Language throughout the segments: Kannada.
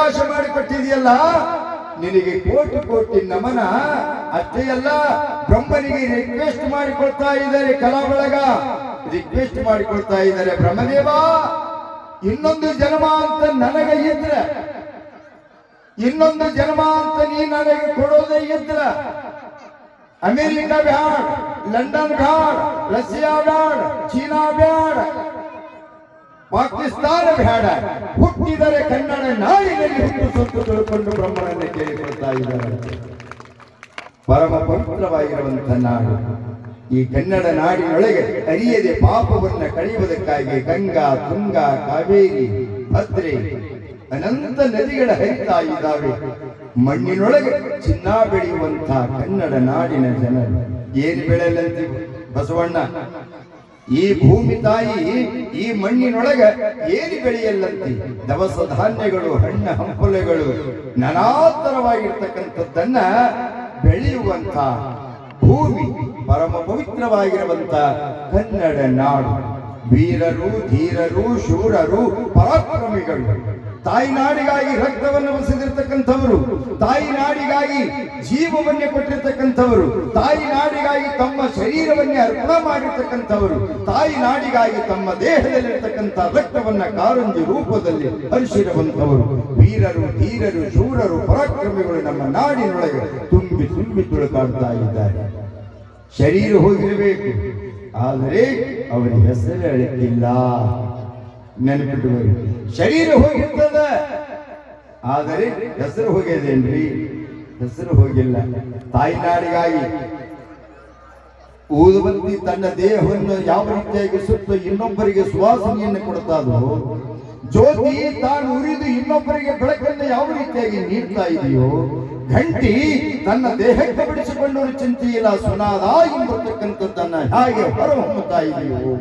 ಅವಕಾಶ ಮಾಡಿಕೊಟ್ಟಿದೆಯಲ್ಲ, ನಿನಗೆ ಕೋಟಿ ಕೋಟಿ ನಮನ. ಅಷ್ಟೇ ಅಲ್ಲ, ಬ್ರಹ್ಮನಿಗೆ ರಿಕ್ವೆಸ್ಟ್ ಮಾಡಿಕೊಳ್ತಾ ಇದ್ದಾರೆ, ಕಲಾ ಬಳಗ ರಿಕ್ವೆಸ್ಟ್ ಮಾಡಿಕೊಳ್ತಾ ಇದ್ದಾರೆ, ಬ್ರಹ್ಮದೇವ ಇನ್ನೊಂದು ಜನ್ಮ ಅಂತ ನನಗೆ ಇದ್ರ, ಇನ್ನೊಂದು ಜನ್ಮ ಅಂತ ನೀ ನನಗೆ ಕೊಡೋದೇ ಇದ್ರ, ಅಮೆರಿಕ ಬ್ಯಾಡ್, ಲಂಡನ್ ಬ್ಯಾಡ್, ರಷ್ಯಾ ಬ್ಯಾಡ್, ಚೀನಾ ಬ್ಯಾಡ್, ಪಾಕಿಸ್ತಾನ ಬೇಡ, ಹುಟ್ಟಿದರೆ ಕನ್ನಡ ನಾಡಿನಲ್ಲಿ ಹುಟ್ಟು ಸೊತ್ತು ತಿಳ್ಕೊಂಡು ಬ್ರಹ್ಮನನ್ನು ಕೇಳಿಕೊಳ್ತಾ ಇದ್ದಾರೆ. ಪರಮ ಪವಿತ್ರವಾಗಿರುವಂತಹ ನಾಡು ಈ ಕನ್ನಡ ನಾಡಿನೊಳಗೆ ಅರಿಯದೆ ಪಾಪವನ್ನು ಕಳೆಯುವುದಕ್ಕಾಗಿ ಗಂಗಾ, ತುಂಗಾ, ಕಾವೇರಿ, ಭದ್ರೆ ಅನಂತ ನದಿಗಳ ಹರಿತಾ ಇದ್ದಾವೆ. ಮಣ್ಣಿನೊಳಗೆ ಚಿನ್ನ ಬೆಳೆಯುವಂತಹ ಕನ್ನಡ ನಾಡಿನ ಜನರು ಏನು ಬೆಳೆಯಲಂತೀವಿ ಬಸವಣ್ಣ? ಈ ಭೂಮಿ ತಾಯಿ ಈ ಮಣ್ಣಿನೊಳಗ ಏನು ಬೆಳೆಯಲ್ಲಂತೆ? ದವಸ ಧಾನ್ಯಗಳು, ಹಣ್ಣ ಹಂಪಲುಗಳು, ನಾನಾತರವಾಗಿರ್ತಕ್ಕಂಥದ್ದನ್ನ ಬೆಳೆಯುವಂತ ಭೂಮಿ, ಪರಮ ಪವಿತ್ರವಾಗಿರುವಂತ ಕನ್ನಡ ನಾಡು. ವೀರರು, ಧೀರರು, ಶೂರರು, ಪರಾಕ್ರಮಿಗಳು, ತಾಯಿನಾಡಿಗಾಗಿ ರಕ್ತವನ್ನು ಬಸಿದಿರ್ತಕ್ಕಂಥವರು, ತಾಯಿನಾಡಿಗಾಗಿ ಜೀವವನ್ನೇ ಕೊಟ್ಟಿರ್ತಕ್ಕಂಥವರು, ತಾಯಿನಾಡಿಗಾಗಿ ತಮ್ಮ ಶರೀರವನ್ನೇ ಅರ್ಪಣೆ ಮಾಡಿರ್ತಕ್ಕಂಥವರು, ತಾಯಿನಾಡಿಗಾಗಿ ತಮ್ಮ ದೇಹದಲ್ಲಿರ್ತಕ್ಕಂಥ ರಕ್ತವನ್ನ ಕಾರಂಜಿ ರೂಪದಲ್ಲಿ ಹರಿಸಿರುವಂಥವರು. ವೀರರು, ಧೀರರು, ಶೂರರು, ಪರಾಕ್ರಮಿಗಳು ನಮ್ಮ ನಾಡಿನೊಳಗೆ ತುಂಬಿ ತುಂಬಿ ತುಳುಕಾಡ್ತಾ ಇದ್ದಾರೆ. ಶರೀರ ಹೋಗಿರಬೇಕು, ಆದರೆ ಅವರ ಹೆಸರು ಅಳಿತಿಲ್ಲ. ನೆನಪಿಟ್ಟುವರು, ಶರೀರ ಹೋಗಿರ್ತದ, ಆದರೆ ಹೆಸರು ಹೋಗ್ಯದೇನ್ರಿ? ಹೆಸರು ಹೋಗಿಲ್ಲ. ತಾಯಿನಾಡಿಗಾಗಿ ಊದುಬತ್ತಿ ತನ್ನ ದೇಹವನ್ನು ಯಾವ ರೀತಿಯಾಗಿ ಸುಟ್ಟು ಇನ್ನೊಬ್ಬರಿಗೆ ಸುವಾಸನೆಯನ್ನು ಕೊಡ್ತಾದೋ, ಜ್ಯೋತಿ ತಾನು ಉರಿದು ಇನ್ನೊಬ್ಬರಿಗೆ ಬೆಳಕನ್ನು ಯಾವ ರೀತಿಯಾಗಿ ನೀಡ್ತಾ ಇದೆಯೋ, ಘಂಟಿ ತನ್ನ ದೇಹಕ್ಕೆ ಬಿಡಿಸಿಕೊಂಡವರು ಚಿಂತೆಯಿಲ್ಲ ಸುನಾದ ಎಂಬತಕ್ಕಂಥದ್ದನ್ನ ಹೇಗೆ ಹೊರಹೊಮ್ಮುತ್ತಾ ಇದೆಯೋ,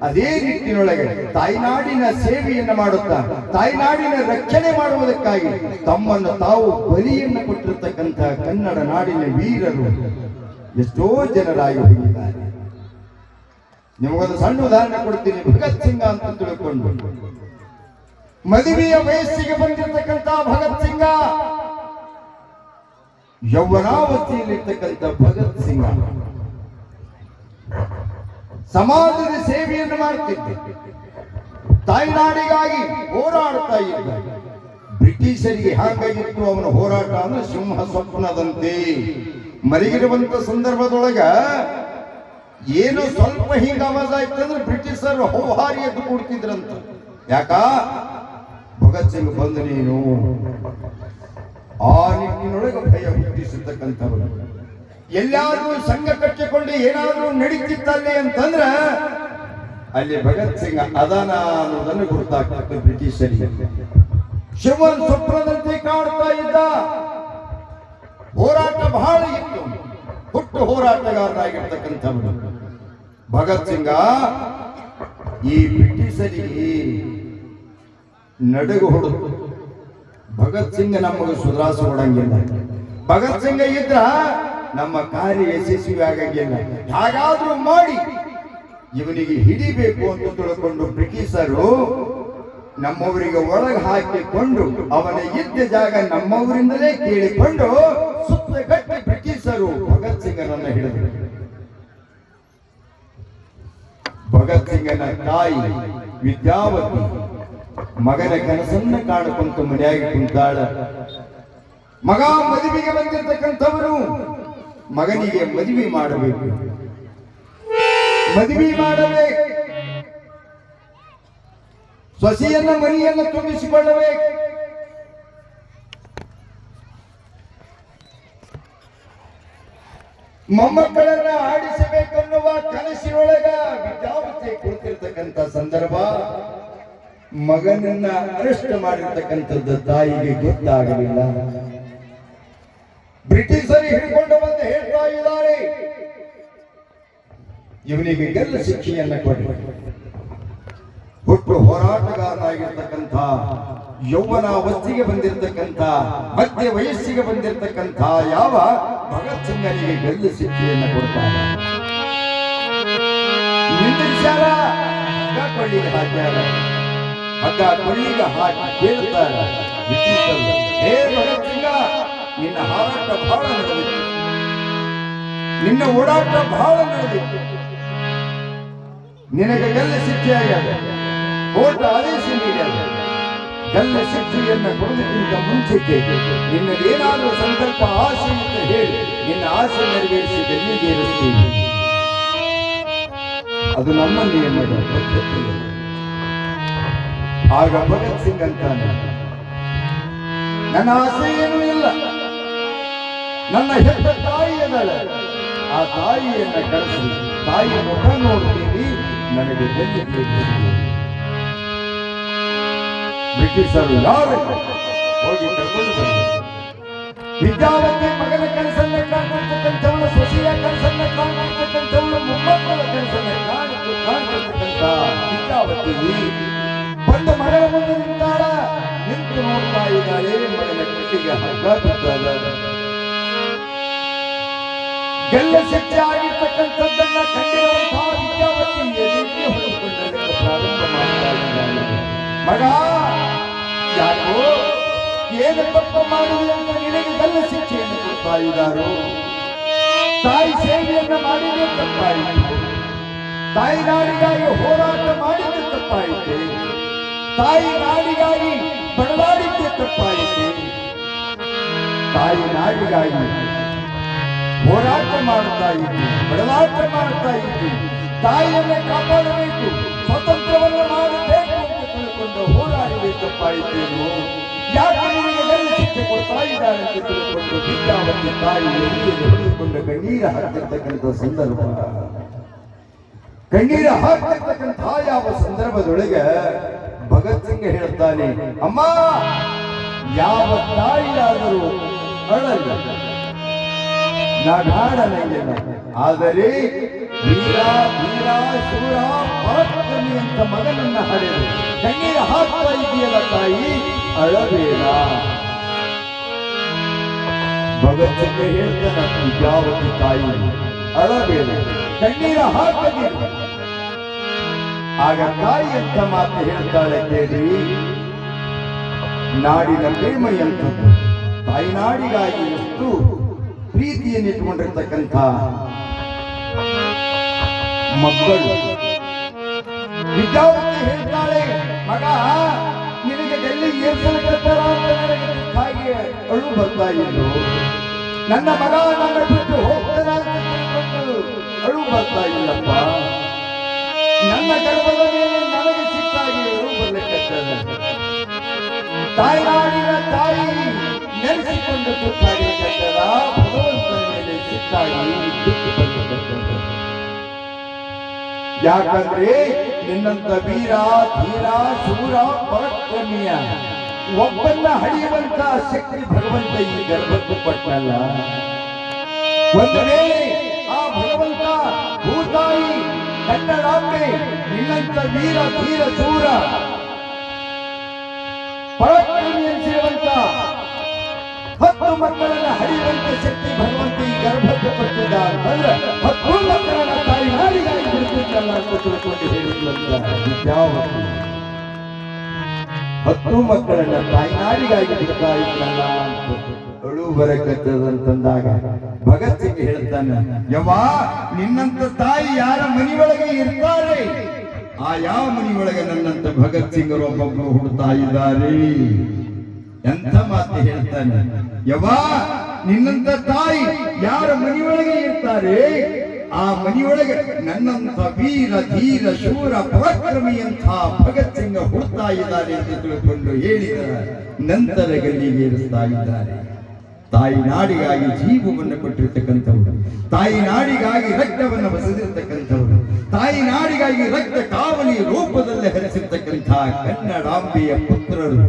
ಅದೇ ನಿಟ್ಟಿನೊಳಗೆ ತಾಯ್ನಾಡಿನ ಸೇವೆಯನ್ನು ಮಾಡುತ್ತಾ ತಾಯ್ನಾಡಿನ ರಕ್ಷಣೆ ಮಾಡುವುದಕ್ಕಾಗಿ ತಮ್ಮನ್ನು ತಾವು ಬಲಿಯನ್ನು ಕೊಟ್ಟಿರ್ತಕ್ಕಂಥ ಕನ್ನಡ ನಾಡಿನ ವೀರರು ಎಷ್ಟೋ ಜನರಾಗಿ ಹೋಗಿದ್ದಾರೆ. ನಿಮಗೊಂದು ಸಣ್ಣ ಉದಾಹರಣೆ ಕೊಡ್ತೀನಿ. ಭಗತ್ ಸಿಂಗ ಅಂತ ತಿಳ್ಕೊಂಡು, ಮದುವೆಯ ವಯಸ್ಸಿಗೆ ಬಂದಿರತಕ್ಕಂಥ ಭಗತ್ ಸಿಂಗ, ಯೌವನಾವಸ್ಥೆಯಲ್ಲಿರ್ತಕ್ಕಂಥ ಭಗತ್ ಸಿಂಗ ಸಮಾಜದ ಸೇವೆಯನ್ನು ಮಾಡ್ತಿದ್ದ, ತಾಯ್ನಾಡಿಗಾಗಿ ಹೋರಾಡ್ತಾ ಇದ್ದ. ಬ್ರಿಟಿಷರಿಗೆ ಹಾಗಾಗಿತ್ತು ಅವನ ಹೋರಾಟ ಅಂದ್ರೆ ಸಿಂಹ ಸ್ವಪ್ನದಂತೆ. ಮಲಗಿರುವಂತ ಸಂದರ್ಭದೊಳಗ ಏನೋ ಸ್ವಲ್ಪ ಹಿಂಗ ಆವಾಜ ಆಯ್ತು ಅಂದ್ರೆ ಬ್ರಿಟಿಷರು ಹೌಹಾರಿ ಎದ್ದು ಕೊಡ್ತಿದ್ರಂತ. ಯಾಕ? ಭಗತ್ ಸಿಂಗ್ ಬಂದು ನೀನು ಆ ನಿಟ್ಟಿನೊಳಗೆ ಭಯ ಹುಟ್ಟಿಸಿರ್ತಕ್ಕಂಥವರು. ಎಲ್ಲಾದ್ರೂ ಸಂಘ ಕಟ್ಟಿಕೊಂಡು ಏನಾದ್ರೂ ನಡೀತಿತ್ತಲ್ಲಿ ಅಂತಂದ್ರ ಅಲ್ಲಿ ಭಗತ್ ಸಿಂಗ್ ಅದಾನ ಅನ್ನೋದನ್ನು ಗುರುತಾಗ್ತಕ್ಕ ಬ್ರಿಟಿಷರಿಗೆ. ಶಿವನ್ ಸ್ವಪ್ನದಂತೆ ಕಾಡ್ತಾ ಇದ್ದ. ಹೋರಾಟ ಬಹಳ ಇತ್ತು, ಹುಟ್ಟು ಹೋರಾಟಗಾರರಾಗಿರ್ತಕ್ಕಂಥವರು ಭಗತ್ ಸಿಂಗ. ಈ ಬ್ರಿಟಿಷರಿಗೆ ನಡುಗು ಹೊಡೆದು ಭಗತ್ ಸಿಂಗ್ ನಮಗೆ ಸುಧಾರಿಸ ಕೊಡಂಗಿಲ್ಲ. ಭಗತ್ ಸಿಂಗ್ ಇದ್ರ ನಮ್ಮ ಕಾರ್ಯ ಯಶಸ್ವಿ ಆಗಂಗಿಲ್ಲ. ಹಾಗಾದ್ರೂ ಮಾಡಿ ಇವನಿಗೆ ಹಿಡಿಬೇಕು ಅಂತ ತಿಳ್ಕೊಂಡು ಬ್ರಿಟಿಷರು ನಮ್ಮವರಿಗೆ ಒಳಗೆ ಹಾಕಿಕೊಂಡು ಅವನ ಇದ್ದ ಜಾಗ ನಮ್ಮವರಿಂದಲೇ ಕೇಳಿಕೊಂಡು ಸುತ್ತ ಗಟ್ಟಿ ಬ್ರಿಟಿಷರು ಭಗತ್ ಸಿಂಗನನ್ನ ಹಿಡಿದರು. ಭಗತ್ ಸಿಂಗನ ತಾಯಿ ವಿದ್ಯಾವತಿ ಮಗನ ಕನಸನ್ನ ಕಾಣುವಂತ ಮನೆಯಾಗಿ ಕುಂತಾಳ. ಮಗ ಮದುವೆಗೆ ಬಂದಿರತಕ್ಕಂಥವರು ಮಗನಿಗೆ ಮದುವೆ ಮಾಡಬೇಕು, ಮದುವೆ ಮಾಡಬೇಕು, ಸೊಸೆಯನ್ನ ಮರಿಯನ್ನ ತುಂಬಿಸಿಕೊಳ್ಳಬೇಕು. ಮೊಮ್ಮಕ್ಕಳನ್ನ ಆಡಿಸಬೇಕನ್ನುವ ಕನಸಿನೊಳಗ ವಿದ್ಯಾವತಿ ಕುಳಿತಿರ್ತಕ್ಕಂಥ ಸಂದರ್ಭ ಮಗನನ್ನ ಅರೆಸ್ಟ್ ಮಾಡಿರ್ತಕ್ಕಂಥದ್ದು ತಾಯಿಗೆ ಗೊತ್ತಾಗಲಿಲ್ಲ. ಬ್ರಿಟಿಷರು ಹಿಡ್ಕೊಂಡು ಬಂದು ಹೇಳ್ತಾ ಇದ್ದಾರೆ, ಇವನಿಗೆ ಗೆಲ್ಲ ಶಿಕ್ಷೆಯನ್ನ ಕೊಡಿ. ಹುಟ್ಟು ಹೋರಾಟಗಾರನಾಗಿರ್ತಕ್ಕಂಥ, ಯೌವನಾವಸ್ಥೆಗೆ ಬಂದಿರತಕ್ಕಂಥ, ಮಧ್ಯ ವಯಸ್ಸಿಗೆ ಬಂದಿರತಕ್ಕಂಥ ಯಾವ ಭಗತ್ ಸಿಂಗನಿಗೆ ಗೆಲ್ಲ ಶಿಕ್ಷೆಯನ್ನ ಕೊಡ್ತಾರೆ. ನಿಂದಿರ್ಸ್ಯಾರ, ಹಾಕ್ಯಾರ. ಹಗ್ಗ ಕೊಳ್ಳಿಗೆ ಹಾಕಿ ಕೇಳ್ತಾರೆ ಬ್ರಿಟಿಷರು, ಹೇ ಭಗತ್ ಸಿಂಗ, ನಿನ್ನ ಹಾರಾಟ ಬಹಳ ನಡೆದಿತ್ತು, ನಿನ್ನ ಓಡಾಟ ಬಹಳ ನಡೆದಿತ್ತು, ನಿನಗೆ ಗಲ್ಲ ಶಿಕ್ಷೆಯಾಗ್ಯದ, ಕೋರ್ಟ್ ಆದೇಶ ನೀಡ್ಯದ. ಗಲ್ಲ ಶಿಕ್ಷೆಯನ್ನು ಕೊಡುವುದಕ್ಕಿಂತ ಮುಂಚೆಗೆ ನಿನ್ನದೇನಾದರೂ ಸಂಕಲ್ಪ ಆಸೆ ಅಂತ ಹೇಳಿ ನಿನ್ನ ಆಸೆ ನೆರವೇರಿಸಿ ಗಲ್ಲಿಗೆ ಏರಿಸ್ತೀವಿ. ಅದು ನಮ್ಮ ನಿಯಮದ ಪದ್ಧತಿ. ಆಗ ಭಗತ್ ಸಿಂಗ್ ಅಂತಾನೆ, ನನ್ನ ಆಸೆ ಏನೂ ಇಲ್ಲ, ನನ್ನ ಹೆತ್ತ ತಾಯಿ ಅದಳೆ, ಆ ತಾಯಿಯನ್ನ ಕರೆಸಿ ತಾಯಿಯ ಮುಖ ನೋಡ್ತೀನಿ, ನನಗೆ ಗಲ್ಲಿಗೆ ಬ್ರಿಟಿಷರು ಯಾರು ಹೋಗಿ ಕರ್ಕೊಂಡು ಬಂದರು. ವಿದ್ಯಾವತಿ ಮಗನ ಕೆಲಸನ್ನ ಕಾಣ್ತಿರ್ತಕ್ಕಂಥವಳು, ಸೊಸೆಯ ಕೆಲಸನ್ನ ಕಾಣ್ತಿರ್ತಕ್ಕಂಥವಳು, ಮೊಮ್ಮಕ್ಕಳ ಕೆಲಸನ್ನ ಕಾಣ್ತಿರ್ತಕ್ಕಂಥ ವಿದ್ಯಾವತಿ ಬಂದು ಮಗಳ ಮುಂದೆ ನಿಂತಾಳ. ನಿಂತು ನೋಡ್ತಾ ಇದ್ದಾಳೆ, ಮಗನ ಕಟ್ಟಿಗೆ ಹಗ್ಗ ಬಿದ್ದಾಳ. ಗೆಲ್ಲ ಶಿಕ್ಷೆ ಆಗಿರ್ತಕ್ಕಂಥದ್ದನ್ನ ಕಂಡಿರುವಂತಹ ವಿದ್ಯಾವತಿ ಎದೆಗೆ ಹೊಡೆದುಕೊಳ್ಳಲಿಕ್ಕೆ ಪ್ರಾರಂಭ ಮಾಡ್ತಾ ಇದ್ದಾಳೆ. ಮಗ, ಯಾಕೋ ಏನು ತಪ್ಪು ಮಾಡುವುದು ಅಂತ ನಿನಗೆ ಗಲ್ಲ ಶಿಕ್ಷೆಯನ್ನು ಕೊಡ್ತಾ ಇದ್ದಾರೋ? ತಾಯಿ ಸೇವೆಯನ್ನು ಮಾಡಿದ್ರೆ ತಪ್ಪಾಯಿತು, ತಾಯಿ ನಾಡಿಗಾಗಿ ಹೋರಾಟ ಮಾಡಿದ್ರೆ ತಪ್ಪಾಯಿತು, ತಾಯಿ ನಾಡಿಗಾಗಿ ಬಡದಾಡಿದ್ದೆ ತಪ್ಪಾಯಿತು, ತಾಯಿ ನಾಡಿಗಾಗಿ ಹೋರಾಟ ಮಾಡ್ತಾ ಇದ್ದು, ಬಡದಾಟ ಮಾಡ್ತಾ ಇದ್ದು, ತಾಯಿಯನ್ನೇ ಕಾಪಾಡಬೇಕು, ಸ್ವತಂತ್ರವನ್ನು ಮಾಡಬೇಕು ಅಂತ ತಿಳ್ಕೊಂಡು ಹೋರಾಡಬೇಕು ತಪ್ಪಾಯಿತೇನು? ಯಾಕೆ ನಿಮಗೆ ಗಲ್ಲ ಶಿಕ್ಷೆ ಕೊಡ್ತಾ ಇದ್ದಾರೆ ಅಂತ ತಿಳ್ಕೊಂಡು ವಿದ್ಯಾವತಿ ತಾಯಿ ಎಲ್ಲಿಯಲ್ಲಿ ಹೊಡೆದುಕೊಂಡು ಕಣ್ಣೀರು ಹಾಕಿರ್ತಕ್ಕಂಥ ಸಂದರ್ಭ, ಕಣ್ಣೀರು ಹಾಕಿರ್ತಕ್ಕಂಥ ಯಾವ ಸಂದರ್ಭದೊಳಗೆ ಭಗತ್ ಸಿಂಗ್ ಹೇಳ್ತಾನೆ, ಅಮ್ಮ, ಯಾವ ತಾಯಿಯಾದರೂ ಅಳಲ್ಲ, ನಾಡಾಡಲಿಲ್ಲ, ಆದರೆ ವೀರ ವೀರ ಶೂರ ಪರಾಕ್ರಮಿ ಅಂತ ಮಗನನ್ನ ಹಡೆದು ಕಣ್ಣೀರ ಹಾಕ್ತಾ ಇದೆಯಲ್ಲ ತಾಯಿ, ಅಳಬೇಡ. ಭಗತ್ ಸಿಂಗ್ ಹೇಳ್ತಾನೆ, ವಿದ್ಯಾವತಿ ತಾಯಿ ಅಳಬೇಡ, ಕಣ್ಣೀರ ಹಾಕದಿಲ್ಲ. ಆಗ ತಾಯಿ ಅಂತ ಮಾತು ಹೇಳ್ತಾಳೆ ಕೇಳಿ, ನಾಡಿನ ಪ್ರೇಮ ಎಂಥದ್ದು, ತಾಯಿ ನಾಡಿಗಾಗಿ ಎಷ್ಟು ಪ್ರೀತಿಯನ್ನು ಇಟ್ಟುಕೊಂಡಿರ್ತಕ್ಕಂಥ ಮಕ್ಕಳು. ವಿದ್ಯಾವತಿ ಹೇಳ್ತಾಳೆ, ಮಗ, ನಿನಗೆ ಡೆಲ್ಲಿ ಏರ್ಸಲ್ಕತ್ತಾರ ಅಂತ ನನಗೆ ಹಾಗೆ ಅಳು ಬರ್ತಾ ಇದ್ದು, ನನ್ನ ಮಗ ನನ್ನ ಬಿಟ್ಟು ಹೋಗ್ತಾರ ಅಂತ ತಿಳ್ಕೊಂಡು ಅಳು ಬರ್ತಾ ಇಲ್ಲಪ್ಪ, ನನ್ನ ಗರ್ಭದ ಮೇಲೆ ನನಗೆ ಸಿಕ್ಕಾಗಿ ಅಳು ಬರ್ಲಿಕ್ಕತ್ತದೆ, ತಾಯಿನಾಡಿನ ತಾಯಿ ನೆನೆಸಿಕೊಂಡು ತುತ್ತಾಗಿರ್ತಕ್ಕಂಥ ಭಗವಂತನ ಮೇಲೆ ಸಿಕ್ಕಾಗಿ ದುಃಖ ಬಂದಿರ್ತಕ್ಕಂಥ. ಯಾಕಂದ್ರೆ ನಿನ್ನಂತ ವೀರ ಧೀರ ಶೂರ ಪರಾಕ್ರಮಿಯ ಒಬ್ಬನ್ನ ಹಡಿಯುವಂತ ಶಕ್ತಿ ಭಗವಂತ ಈ ಗರ್ಭಕ್ಕೆ ಕೊಟ್ಟಲ್ಲ. ಒಂದು ವೇಳೆ ಆ ಭಗವಂತ ಭೂತಾಯಿ ಕನ್ನಡಾಂಬೆ ನಿನ್ನಂತ ವೀರ ಧೀರ ಶೂರ ಪರಾಕ್ರಮಿ ಎನಿಸಿರುವಂತ 10 ಮಕ್ಕಳನ್ನ ಹರಿಯುವಂತ ಶಕ್ತಿ ಭಗವಂತ ಈ ಗರ್ಭಕ್ಕೆ ಕೊಟ್ಟಿದ್ದ ಅಂತಂದ್ರೆ 10 ಮಕ್ಕಳನ್ನ ತಾಯಿ ನಾಡಿಗಾಗಿ ಬಿಡುತ್ತಿದ್ದಲ್ಲ ಅಂತ ತಿಳ್ಕೊಂಡು ಹೇಳಿದ್ವಂತ ವಿದ್ಯಾವತಿ. 10 ಮಕ್ಕಳನ್ನ ತಾಯಿ ನಾಡಿಗಾಗಿ ಬಿಡ್ತಾ ಇದ್ದಲ್ಲ ಅಂತ ಅಳು ಬರಕತ್ತದಂತಂದಾಗ ಭಗತ್ ಸಿಂಗ್ ಹೇಳ್ತಾನೆ, ಯವ್ವಾ, ನಿನ್ನಂತ ತಾಯಿ ಯಾರ ಮನೆಯೊಳಗೆ ಇರ್ತಾರೆ, ಆ ಯಾವ ಮನೆಯೊಳಗೆ ನನ್ನಂತ ಭಗತ್ ಸಿಂಗರು ಒಬ್ಬೊಬ್ಬರು ಹುಡ್ತಾ ಇದ್ದಾರೆ. ಎಂಥ ಮಾತು ಹೇಳ್ತಾನೆ, ಯವ್ವಾ, ನಿನ್ನಂತ ತಾಯಿ ಯಾರ ಮನೆಯೊಳಗೆ ಇರ್ತಾರೆ, ಆ ಮನೆಯೊಳಗೆ ನನ್ನಂತ ವೀರ ಧೀರ ಶೂರ ಪರಾಕ್ರಮಿಯಂಥ ಭಗತ್ ಸಿಂಗ ಹುಡ್ತಾ ಇದ್ದಾರೆ ಅಂತ ತಿಳ್ಕೊಂಡು ಹೇಳಿದ ನಂತರ ಗಲ್ಲಿಗೆ ಏರಿಸ್ತಾ ಇದ್ದಾರೆ. ತಾಯಿ ನಾಡಿಗಾಗಿ ಜೀವವನ್ನು ಕೊಟ್ಟಿರ್ತಕ್ಕಂಥವ್ರು, ತಾಯಿ ನಾಡಿಗಾಗಿ ರಕ್ತವನ್ನು ಬಸದಿರ್ತಕ್ಕಂಥವ್ರು, ತಾಯಿ ನಾಡಿಗಾಗಿ ರಕ್ತ ಕಾವಲಿ ರೂಪದಲ್ಲಿ ಹರಿಸಿರ್ತಕ್ಕಂಥ ಕನ್ನಡಾಂಬೆಯ ಪುತ್ರರು.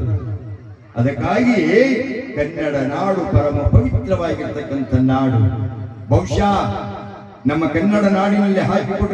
ಅದಕ್ಕಾಗಿ ಕನ್ನಡ ನಾಡು ಪರಮ ಪವಿತ್ರವಾಗಿರ್ತಕ್ಕಂಥ ನಾಡು. ಬಹುಶಃ ನಮ್ಮ ಕನ್ನಡ ನಾಡಿನಲ್ಲಿ ಹಾಕಿಕೊಟ್ಟಿರ್ತಕ್ಕಂಥ